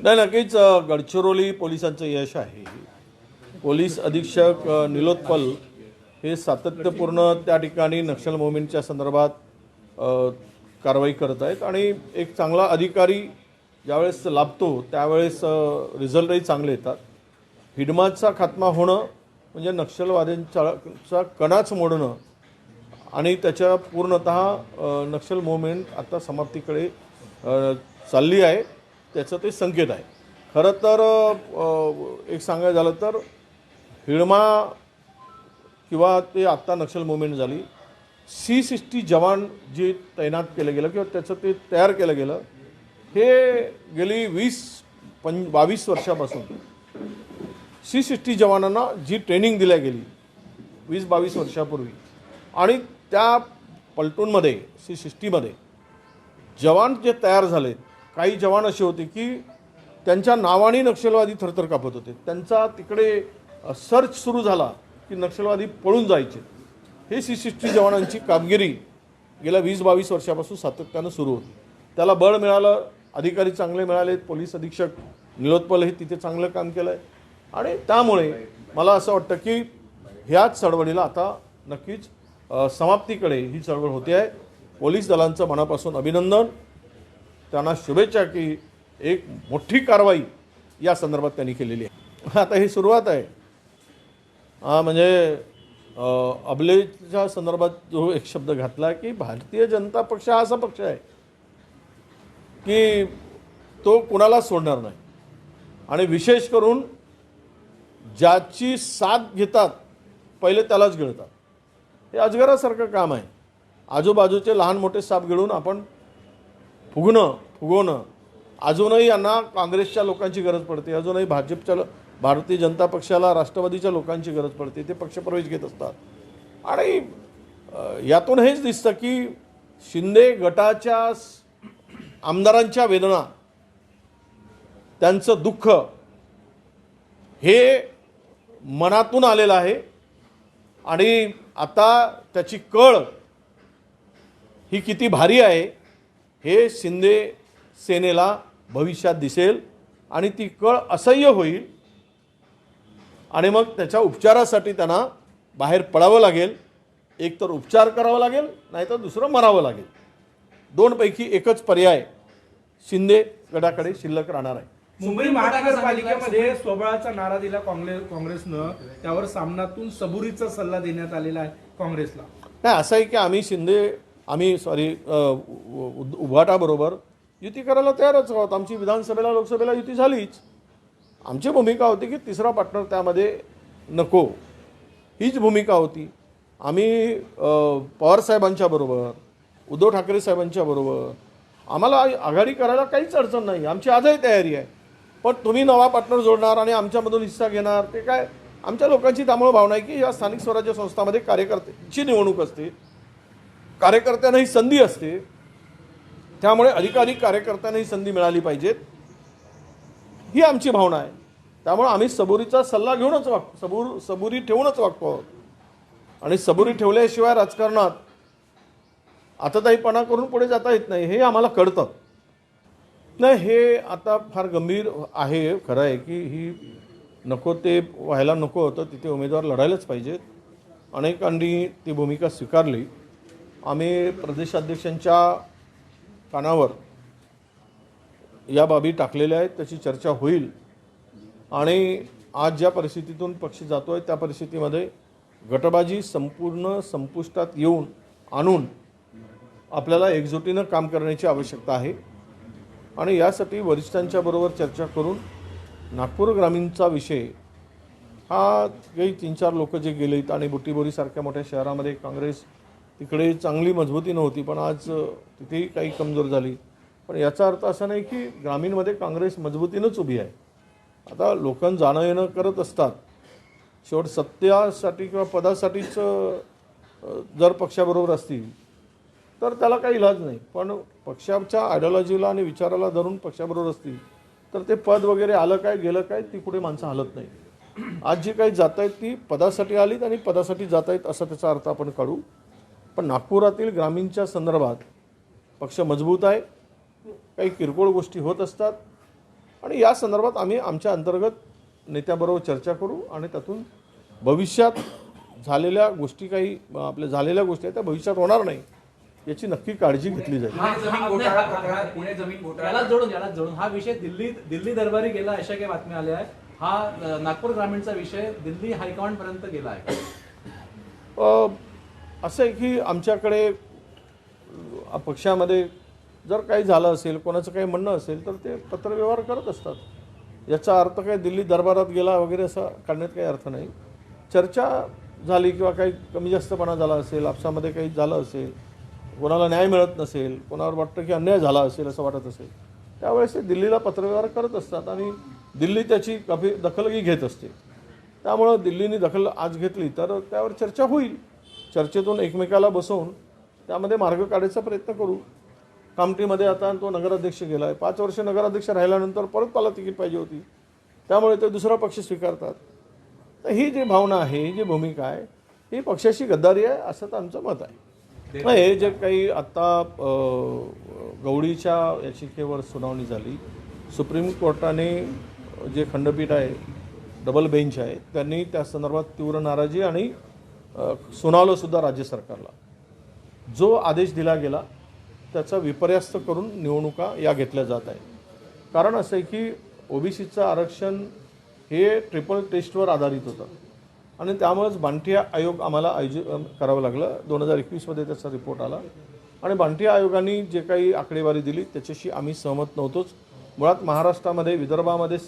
नाही, नक्कीच गडचिरोली पोलिसांचं यश आहे. पोलीस अधीक्षक निलोत्पल हे सातत्यपूर्ण त्या ठिकाणी नक्षल मोव्हमेंटच्या संदर्भात कारवाई करत आहेत आणि एक चांगला अधिकारी ज्यावेळेस लाभतो त्यावेळेस रिझल्टही चांगले येतात. हिडमाचा खात्मा होणं म्हणजे नक्षलवाद्यांचा कणाच मोडणं आणि त्याच्या पूर्णतः नक्षल मोव्हमेंट आता समाप्तीकडे चालली आहे, त्याचं ते संकेत आहे. खरं तर एक सांगायचं झालं तर हिडमा किंवा ते आत्ता नक्षल मुवमेंट झाली, C60 जवान जे तैनात केलं गेलं किंवा त्याचं ते तयार केलं गेलं, हे गेली 20-22 वर्षापासून C60 जवानांना जी ट्रेनिंग दिल्या गेली 20-22 वर्षापूर्वी आणि त्या पलटूनमध्ये C60मध्ये जवान जे तयार झालेत, काही जवान असे होते की त्यांच्या नावाने नक्षलवादी थरथर कापत होते. त्यांचा तिकडे सर्च सुरू झाला की नक्षलवादी पळून जायचे. हे C60 जवानांची कामगिरी गेल्या 20-22 वर्षापासून सातत्यानं सुरू होती. त्याला बळ मिळालं, अधिकारी चांगले मिळाले, पोलीस अधीक्षक निलोत्पल हे तिथे चांगलं काम केलं आहे आणि त्यामुळे मला असं वाटतं की ह्याच चळवळीला आता नक्कीच समाप्तीकडे ही चळवळ होते आहे. पोलीस दलांचं मनापासून अभिनंदन, त्यांना शुभेच्छा की एक मोठी कारवाई या संदर्भात त्यांनी केलेली आहे. आता ही सुरुवात आहे. म्हणजे अबलेच्या संदर्भात जो एक शब्द घातला की भारतीय जनता पक्ष हा असा पक्ष आहे की तो कुणाला सोडणार नाही आणि विशेष करून ज्याची साथ घेतात पहिले त्यालाच गिळतात. हे अजगरासारखं काम आहे. आजूबाजूचे लहान मोठे साप गिळून आपण फुगवणं अजूनही यांना काँग्रेसच्या लोकांची गरज पडते, अजूनही भाजपच्या भारतीय जनता पक्षाला राष्ट्रवादीच्या लोकांची गरज पडते. ते पक्षप्रवेश घेत असतात आणि यातून हेच दिसतं की शिंदे गटाच्या आमदारांच्या वेदना, त्यांचं दुःख हे मनातून आलेलं आहे आणि आता त्याची कळ ही किती भारी आहे हे शिंदे सेनेला भविष्यात दिसेल आणि ती कळ असह्य होईल आणि मग त्याच्या उपचारासाठी त्यांना बाहेर पडावं लागेल. एक तर उपचार करावा लागेल, नाहीतर दुसरं मरावं लागेल. दोनपैकी एकच पर्याय शिंदे गटाकडे शिल्लक राहणार आहे. मुंबई महानगरपालिकेमध्ये स्वबळाचा नारा दिला काँग्रेसनं, त्यावर सामनातून सबुरीचा सल्ला देण्यात आलेला आहे काँग्रेसला. नाही, असं आहे की आम्ही उभाटाबरोबर युती करायला तयारच आहोत. आमची विधानसभेला लोकसभेला युती झालीच. आमची भूमिका होती की तिसरा पार्टनर त्यामध्ये नको, हीच भूमिका होती. आम्ही पवारसाहेबांच्या बरोबर, उद्धव ठाकरे साहेबांच्या बरोबर आम्हाला आघाडी करायला काहीच अडचण नाही. आमची आजही तयारी आहे. पण तुम्ही नवा पार्टनर जोडणार आणि आमच्यामधून हिस्सा घेणार, ते काय आमच्या लोकांची त्यामुळे भावना आहे की या स्थानिक स्वराज्य संस्थांमध्ये कार्यकर्त्यांची निवडणूक असते, कार्यकर्त्यांना ही संधी असते. त्यामुळे अधिकाधिक कार्यकर्त्यांना ही संधी मिळाली पाहिजेत, ही आमची भावना आहे. त्यामुळे आम्ही सबुरीचा सल्ला घेऊनच सबुरी ठेवूनच वागतो आहोत आणि सबुरी ठेवल्याशिवाय राजकारणात आताताईपणा करून पुढे जाता येत नाही, हे आम्हाला कळतं. नाही, हे आता फार गंभीर आहे. खरं आहे की ही नको ते व्हायला नको होतं, तिथे उमेदवार लढायलाच पाहिजेत. अनेकांनी ती भूमिका स्वीकारली. आम्ही प्रदेशाध्यक्षांच्या कानावर या बाबी टाकलेल्या आहेत, त्याची चर्चा होईल आणि आज ज्या परिस्थितीतून पक्ष जातो आहे त्या परिस्थितीमध्ये गटबाजी संपूर्ण संपुष्टात आणून आपल्याला एकजुटीनं काम करण्याची आवश्यकता आहे आणि यासाठी वरिष्ठांच्या बरोबर चर्चा करून नागपूर ग्रामीणचा विषय हा काही 3-4 लोक जे गेलेत आणि बुट्टीबोरीसारख्या मोठ्या शहरामध्ये काँग्रेस तिकडे चांगली मजबूती नव्हती, पण आज तिथेही काही कमजोर झाली. पण याचा अर्थ असा नाही की ग्रामीणमध्ये काँग्रेस मजबूतीनंच उभी आहे. आता लोकांना जाणं येणं करत असतात. शेवट सत्यासाठी किंवा पदासाठीच जर पक्षाबरोबर असतील तर त्याला काही इलाज नाही. पण पक्षाच्या आयडिओलॉजीला आणि विचाराला धरून पक्षाबरोबर असतील तर ते पद वगैरे आलं काय गेलं काय ती कुठे माणसं हलत नाही. आज जी काही जात आहेत ती पदासाठी आलीत आणि पदासाठी जात आहेत असा त्याचा अर्थ आपण काढू. पण नागपुरातील ग्रामीणच्या संदर्भात पक्ष मजबूत आहे. काही किरकोळ गोष्टी होत असतात आणि या संदर्भात आम्ही आमच्या अंतर्गत नेत्याबरोबर चर्चा करू आणि त्यातून भविष्यात झालेल्या गोष्टी काही आपल्या झालेल्या गोष्टी आहेत त्या भविष्यात होणार नाही याची नक्की काळजी घेतली जाईल. पुणे जमीन घोटाळा याला जोडून हा विषय दिल्ली दरबारी गेला अशा काही बातम्या आल्या आहेत. हा नागपूर ग्रामीणचा विषय दिल्ली हायकमांड पर्यंत गेला आहे. असं आहे की आमच्याकडे पक्षामध्ये जर काही झालं असेल, कोणाचं काही म्हणणं असेल तर ते पत्रव्यवहार करत असतात. याचा अर्थ काय दिल्ली दरबारात गेला वगैरे असा काढण्यात काही अर्थ नाही. चर्चा झाली किंवा काही कमी जास्तपणा झाला असेल, आपसामध्ये काही झालं असेल, कोणाला न्याय मिळत नसेल, कोणावर वाटतं की अन्याय झाला असेल असं वाटत असेल, त्यावेळेस ते दिल्लीला पत्रव्यवहार करत असतात आणि दिल्ली त्याची दखलही घेत असते. त्यामुळं दिल्लीने दखल आज घेतली तर त्यावर चर्चा होईल. चर्चेतून एकमेकाला बसवून त्यामध्ये मार्ग काढायचा प्रयत्न करू. कामठीमध्ये आता तो नगराध्यक्ष गेला आहे. 5 वर्ष नगराध्यक्ष राहिल्यानंतर परत त्याला तिकीट पाहिजे होती, त्यामुळे ते दुसरा पक्ष स्वीकारतात. तर ही जी भावना आहे, ही जी भूमिका आहे, ही पक्षाची गद्दारी आहे असं तर आमचं मत आहे. हे जे काही आत्ता गवळीच्या याचिकेवर सुनावणी झाली, सुप्रीम कोर्टाने जे खंडपीठ आहे, डबल बेंच आहे, त्यांनी त्या संदर्भात तीव्र नाराजी आणि सुनावलंसुद्धा राज्य सरकारला. जो आदेश दिला गेला त्याचा विपर्यास्त करून निवडणुका या घेतल्या जात आहे. कारण असं आहे की ओबीसीचं आरक्षण हे ट्रिपल टेस्टवर आधारित होतं आणि त्यामुळेच बांटिया आयोग आम्हाला करावं लागलं. 2021मध्ये त्याचा रिपोर्ट आला आणि बांटिया आयोगाने जे काही आकडेवारी दिली त्याच्याशी आम्ही सहमत नव्हतोच. मुळात महाराष्ट्रामध्ये विदर्भामध्ये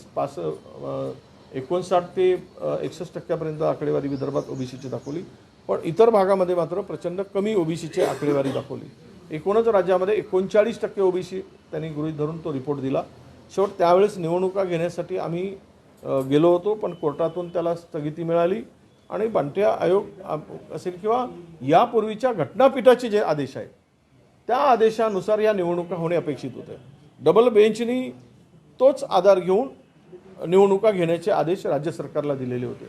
59 ते 61% आकडेवारी विदर्भात ओबीसीची दाखवली, पण इतर भागामध्ये मात्र प्रचंड कमी ओबीसीची आकडेवारी दाखवली. एकूणच राज्यामध्ये 39% ओबीसी त्यांनी गृहीत धरून तो रिपोर्ट दिला. शेवट त्यावेळेस निवडणुका घेण्यासाठी आम्ही गेलो होतो, पण कोर्टातून त्याला स्थगिती मिळाली आणि बांटिया आयोग असेल किंवा यापूर्वीच्या घटनापीठाचे जे आदेश आहेत त्या आदेशानुसार या निवडणुका होणे अपेक्षित होते. डबल बेंचनी तोच आधार घेऊन निवडणुका घेण्याचे आदेश राज्य सरकारला दिलेले होते.